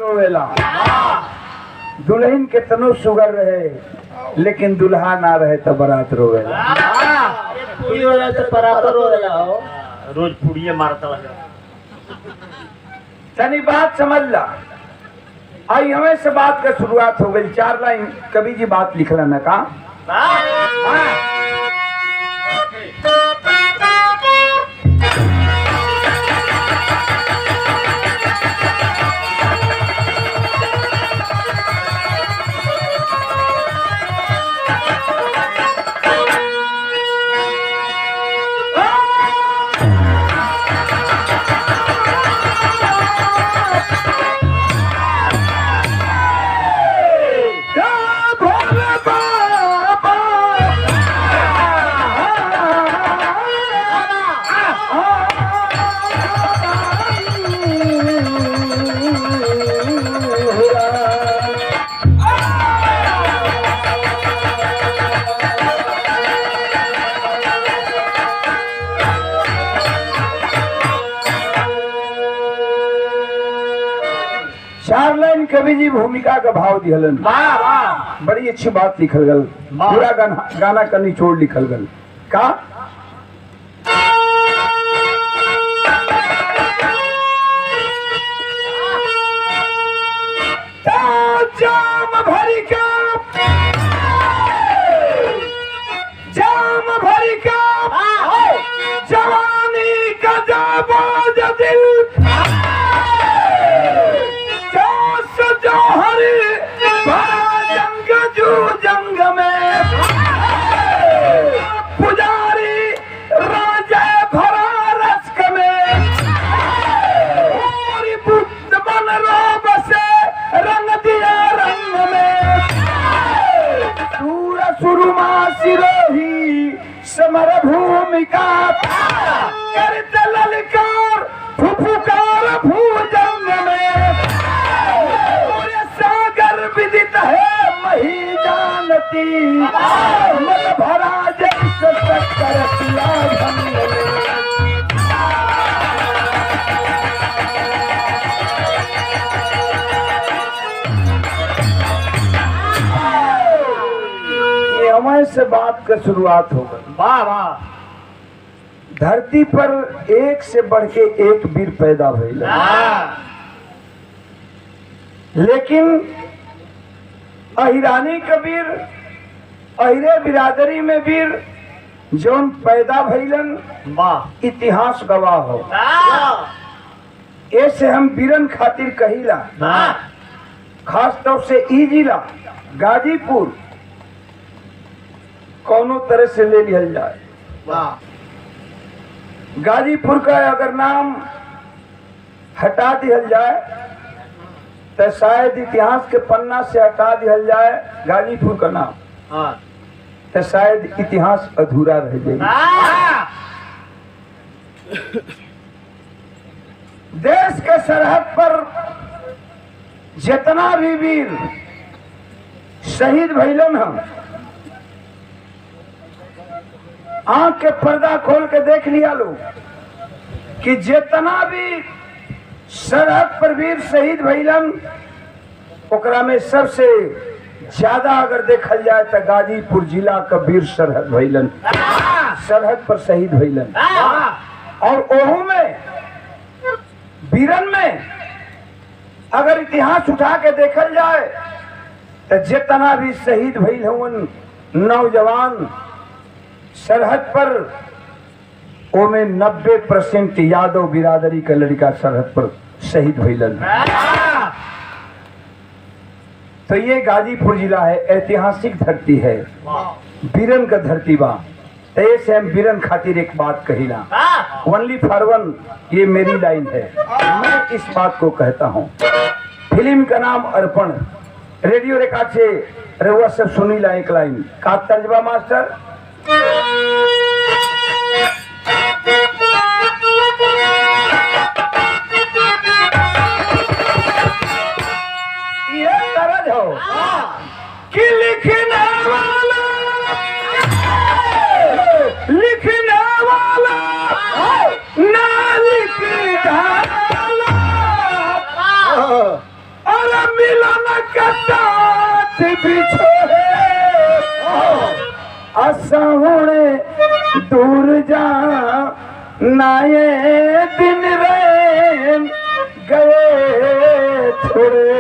रोवेला। दुल्हन के तनो सुगर रहे लेकिन दुल्हा ना रहे तो बारात रोवेला। पूरी वाला से बारात रोवेला हो। रोज पुड़िये मारता है। तनी बात समझ ला। आई हमें से बात का शुरुआत हो गई। 4 लाइन कवि जी बात लिखला न का। चार लाइन कवि जी भूमिका का भाव दिहलन। बड़ी अच्छी बात लिखल गल। पूरा गाना का निचोड़ लिखल गल का। जाम भरी का जवानी का जाबाज दिल जंग में पुजारी राजा भरा रस्क में बुद्ध बन रोब से रंग दिया रंग में सूर सुरमा सिरोही समर भूमिका करते ललकार फुफुकार भूजंग में सागर विदित है मही जानती मन भरा जैसे शक्कर पिया भंग ये हमें से बात का शुरुआत हो गई। वाह वाह। धरती पर एक से बढ़ के एक वीर पैदा भइल। लेकिन अहिरानी कबीर अहिरे बिरादरी में वीर जौन पैदा भइलन वाह इतिहास गवाह हो। ऐसे हम वीरन खातिर कहिला। खास तौर से ई जिला गाजीपुर कौनो तरह से ले लिया जाए। गाजीपुर का अगर नाम हटा दिया जाए तो शायद इतिहास के पन्ना से हटा दिया जाए गाजीपुर का नाम तो शायद इतिहास अधूरा रह जाएगा। देश के सरहद पर जितना भी वीर शहीद भइलन हम आंख के पर्दा खोल के देख लिया लोग कि जितना भी सरहद पर वीर शहीद भइलन ओकरा में सबसे ज्यादा अगर देखल जाए तो गाजीपुर जिला का वीर सरहद भइलन सरहद पर शहीद भइलन। और ओहू में वीरन में अगर इतिहास उठा के देखल जाए तो जितना भी शहीद भइल हुन नौजवान सरहद पर ओमे 90% यादव बिरादरी का लड़का सरहद पर शहीद भइलन। तो ये गाजीपुर जिला है, ऐतिहासिक धरती है, वीरन का धरती बा। तो से हम वीरन खातिर एक बात कहिला ओनली फॉर वन, ये मेरी लाइन है। मैं इस बात को कहता हूँ। फिल्म का नाम अर्पण, रेडियो रिकॉर्ड से रहुआ सब सुनी ला एक लाइन का तर्जबा मास्टर। ये तरज हो कि लिखने वाला ना लिख डाला के साथ बिछोड़े असहुणे दूर जा नाये दिन रे गए थोड़े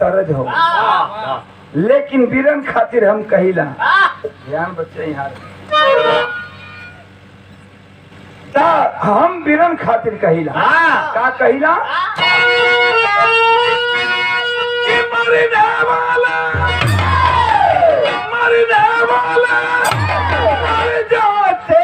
तरज हो। लेकिन वीरन खातिर हम कहिला ध्यान बच्चे यहाँ ता हम वीरन खातिर कहिला का कहिला कि मरने वाला मर जाते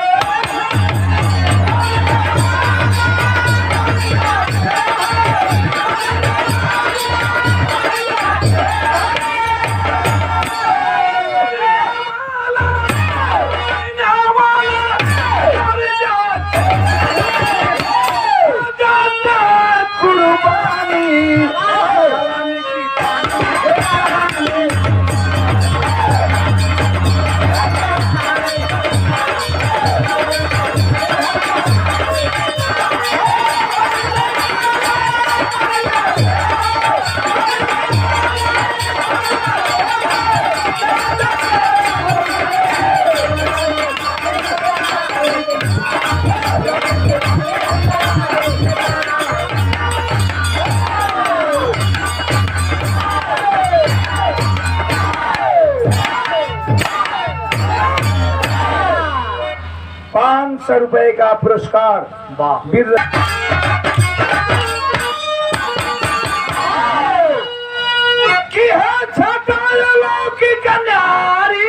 ₹500 का पुरस्कार वाह वीर की है छटालों की कन्यारी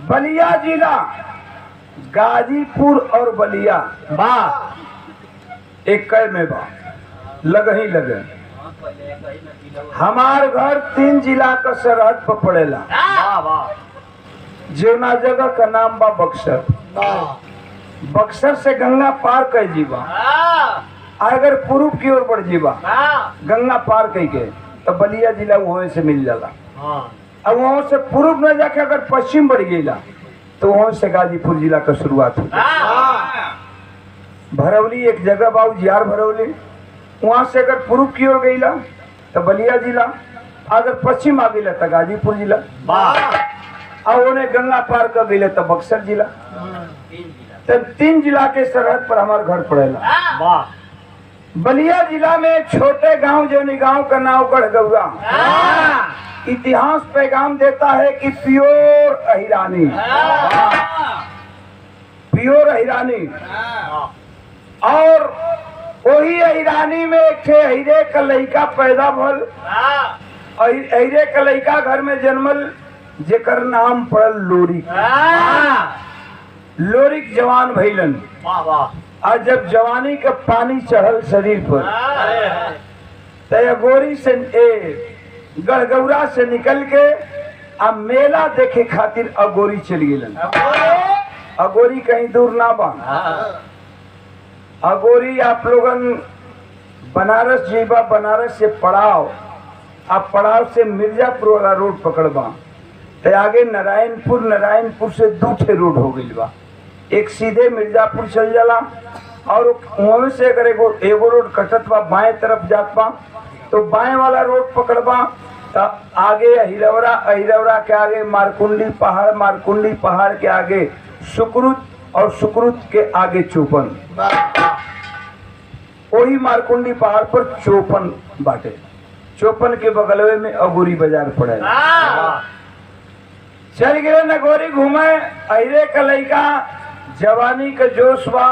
बलिया जिला गाजीपुर और बलिया एक में बा लग ही लगे। हमार घर 3 जिला का सरहद पर पड़ेला। जेवना जगह का नाम बा बक्सर। बक्सर से गंगा पार कर जीवा, अगर पूर्व की ओर बढ़ जीवा गंगा पार कर के तो बलिया जिला वहां से मिल जाला। अब वहां से पूर्व में जाके अगर पश्चिम बढ़ गईला तो वहां से गाजीपुर जिला का शुरुआत हो। भरौली एक जगह बाबू जियार भरौली, वहां से अगर पूर्व की ओर गईला तो बलिया जिला, अगर पश्चिम आ गईला तो गाजीपुर जिला, और उन्हें गंगा पार कर गईला तो बक्सर जिला। तो 3 जिला के सरहद पर हमारा घर पड़ेला। बलिया जिला में छोटे गांव जो गांव का नाम गढ़गौरा। इतिहास पैगाम देता है कि प्योर अहिरानी, प्योर अहिरानी। और वही अहिरानी में एक थे अहिरे का लड़का पैदा भल। अहिरे का लड़का घर में जन्मल जेकर नाम पड़ल लोरिक। लोरिक जवान भइलन। और जब जवानी का पानी चढ़ल शरीर पर तो अगोरी से गढ़गौरा से निकल के अब मेला देखे खातिर अगोरी चल गेलन। अगोरी कहीं दूर ना बा। अगोरी आप लोगन बनारस जीबा, बनारस से पड़ाव, आप पड़ाव से मिर्जापुर वाला रोड पकड़बा तो आगे नारायणपुर, नारायणपुर से 2 रोड हो गई बा। एक सीधे मिर्जापुर चल जाला और वहां से अगर एगो रोड कटत बा बाएं तरफ जात बा तो बाएं वाला रोड पकड़बा तो आगे अहिरवरा, अहिरवरा के आगे मारकुंडी पहाड़, मारकुंडी पहाड़ के आगे सुकृत और सुकृत के आगे चौपन। वही मारकुंडी पहाड़ पर 54 बाटे। चौपन के बगलवे में अगोरी बाजार पड़े। चल गए नगोरी घूमे, अरे का लड़का जवानी का जोश बा,